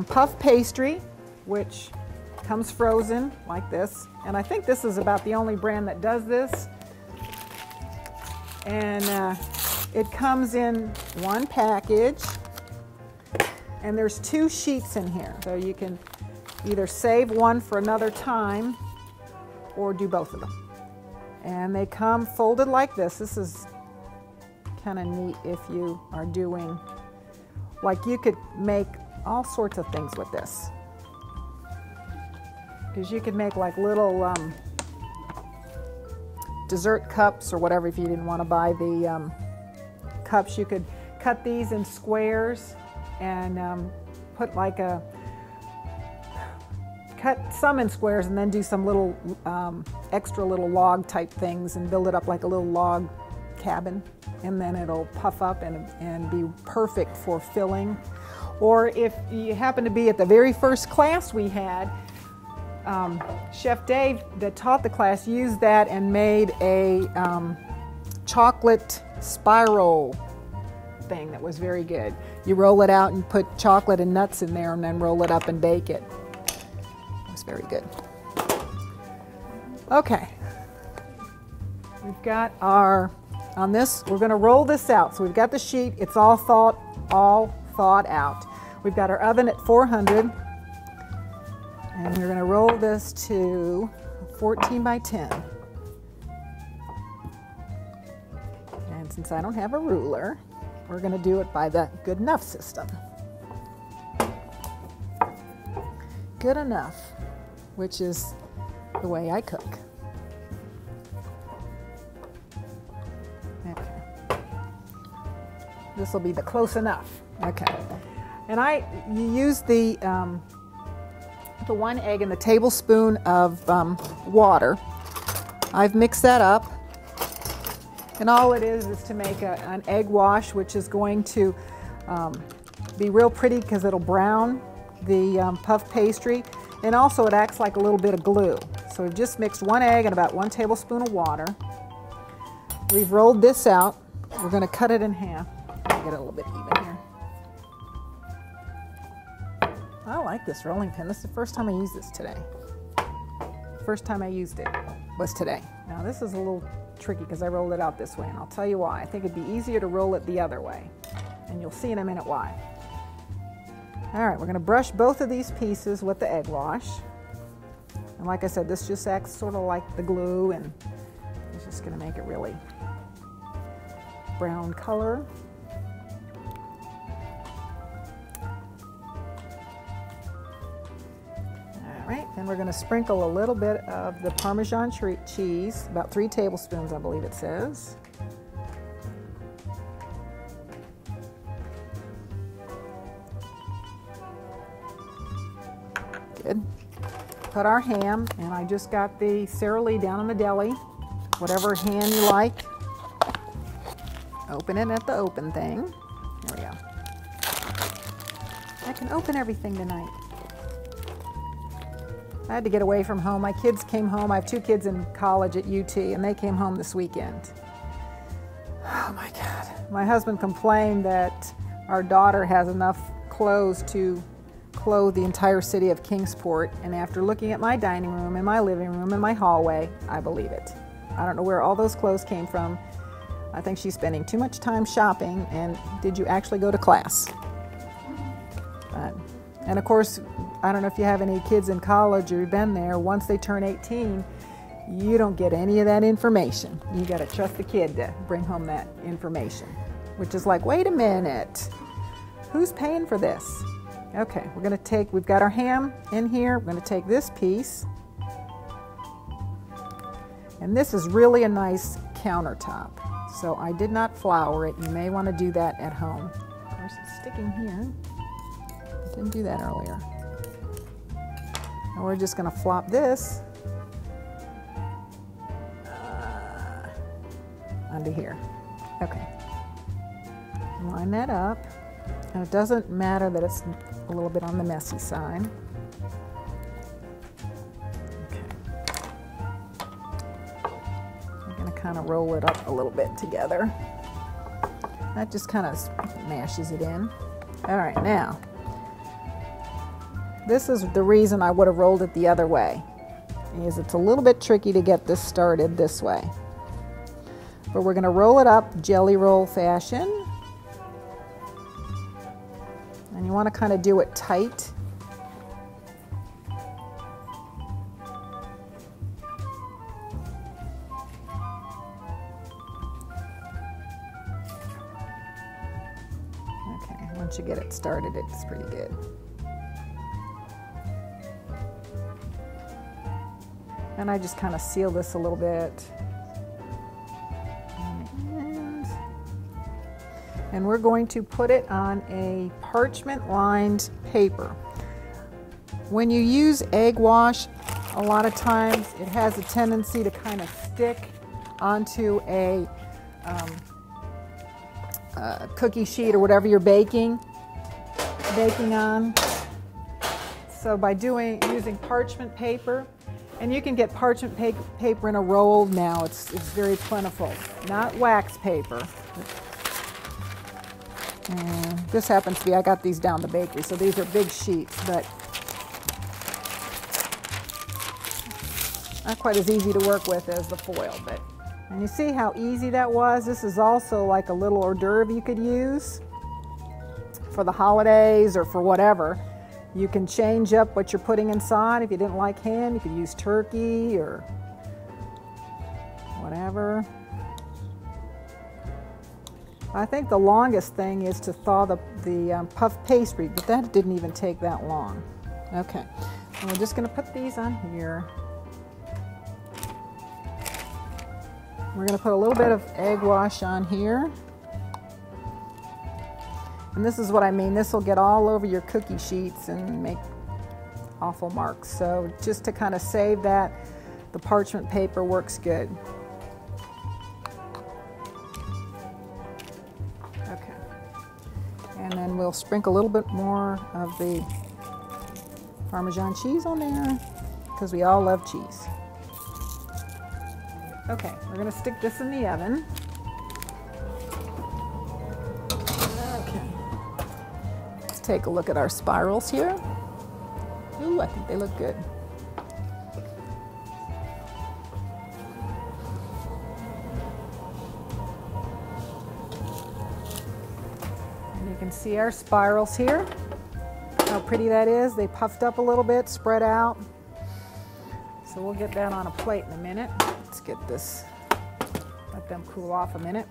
puff pastry, which comes frozen like this. And I think this is about the only brand that does this. And it comes in one package. And there's 2 sheets in here. So you can either save one for another time or do both of them. And they come folded like this. This is kind of neat if you are doing, like you could make all sorts of things with this. Because you could make like little dessert cups or whatever if you didn't want to buy the cups. You could cut these in squares and put like cut some in squares and then do some little extra little log type things and build it up like a little log cabin, and then it'll puff up and be perfect for filling. Or if you happen to be at the very first class we had, Chef Dave that taught the class used that and made a chocolate spiral thing that was very good. You roll it out and put chocolate and nuts in there and then roll it up and bake it. It was very good. Okay. We've got our, on this, we're going to roll this out. So we've got the sheet, it's all thawed out. We've got our oven at 400. And we're going to roll this to 14 by 10. And since I don't have a ruler, we're going to do it by the good enough system. Good enough, which is the way I cook. Okay. This will be the close enough. Okay. And you use the 1 egg and the tablespoon of water. I've mixed that up. And all it is to make an egg wash, which is going to be real pretty because it'll brown the puff pastry. And also it acts like a little bit of glue. So we've just mixed 1 egg and about 1 tablespoon of water. We've rolled this out. We're going to cut it in half. Get it a little bit even here. I like this rolling pin. This is the first time I used this today. First time I used it was today. Now this is a little tricky because I rolled it out this way, and I'll tell you why. I think it'd be easier to roll it the other way, and you'll see in a minute why. All right, we're going to brush both of these pieces with the egg wash. And like I said, this just acts sort of like the glue, and it's just going to make it really brown color. Right, then we're going to sprinkle a little bit of the Parmesan cheese, about 3 tablespoons, I believe it says. Good. Put our ham, and I just got the Sara Lee down in the deli, whatever ham you like. Open it at the open thing. There we go. I can open everything tonight. I had to get away from home. My kids came home. I have 2 kids in college at UT, and they came home this weekend. Oh my God. My husband complained that our daughter has enough clothes to clothe the entire city of Kingsport, and after looking at my dining room and my living room and my hallway, I believe it. I don't know where all those clothes came from. I think she's spending too much time shopping, and did you actually go to class? And of course, I don't know if you have any kids in college or you've been there, once they turn 18, you don't get any of that information. You got to trust the kid to bring home that information, which is like, wait a minute, who's paying for this? Okay, we're going to take, we've got our ham in here. We're going to take this piece, and this is really a nice countertop. So I did not flour it. You may want to do that at home. Of course, it's sticking here. Didn't do that earlier. And we're just going to flop this onto here. Okay. Line that up. And it doesn't matter that it's a little bit on the messy side. Okay. I'm going to kind of roll it up a little bit together. That just kind of mashes it in. All right, now This is the reason I would have rolled it the other way, is it's a little bit tricky to get this started this way. But we're going to roll it up jelly roll fashion. And you want to kind of do it tight. Okay, once you get it started, it's pretty good. And I just kind of seal this a little bit. And we're going to put it on a parchment lined paper. When you use egg wash, a lot of times it has a tendency to kind of stick onto a cookie sheet or whatever you're baking on. So by using parchment paper, and you can get parchment paper in a roll now. It's very plentiful. Not wax paper. And this happens to be, I got these down the bakery, so these are big sheets, but not quite as easy to work with as the foil. And you see how easy that was? This is also like a little hors d'oeuvre you could use for the holidays or for whatever. You can change up what you're putting inside. If you didn't like ham, you could use turkey or whatever. I think the longest thing is to thaw the puff pastry, but that didn't even take that long. Okay, and we're just going to put these on here. We're going to put a little bit of egg wash on here. And this is what I mean. This will get all over your cookie sheets and make awful marks. So just to kind of save that, the parchment paper works good. Okay. And then we'll sprinkle a little bit more of the Parmesan cheese on there because we all love cheese. Okay, we're going to stick this in the oven. Take a look at our spirals here. Ooh, I think they look good. And you can see our spirals here. How pretty that is. They puffed up a little bit, spread out. So we'll get that on a plate in a minute. Let's get this, let them cool off a minute.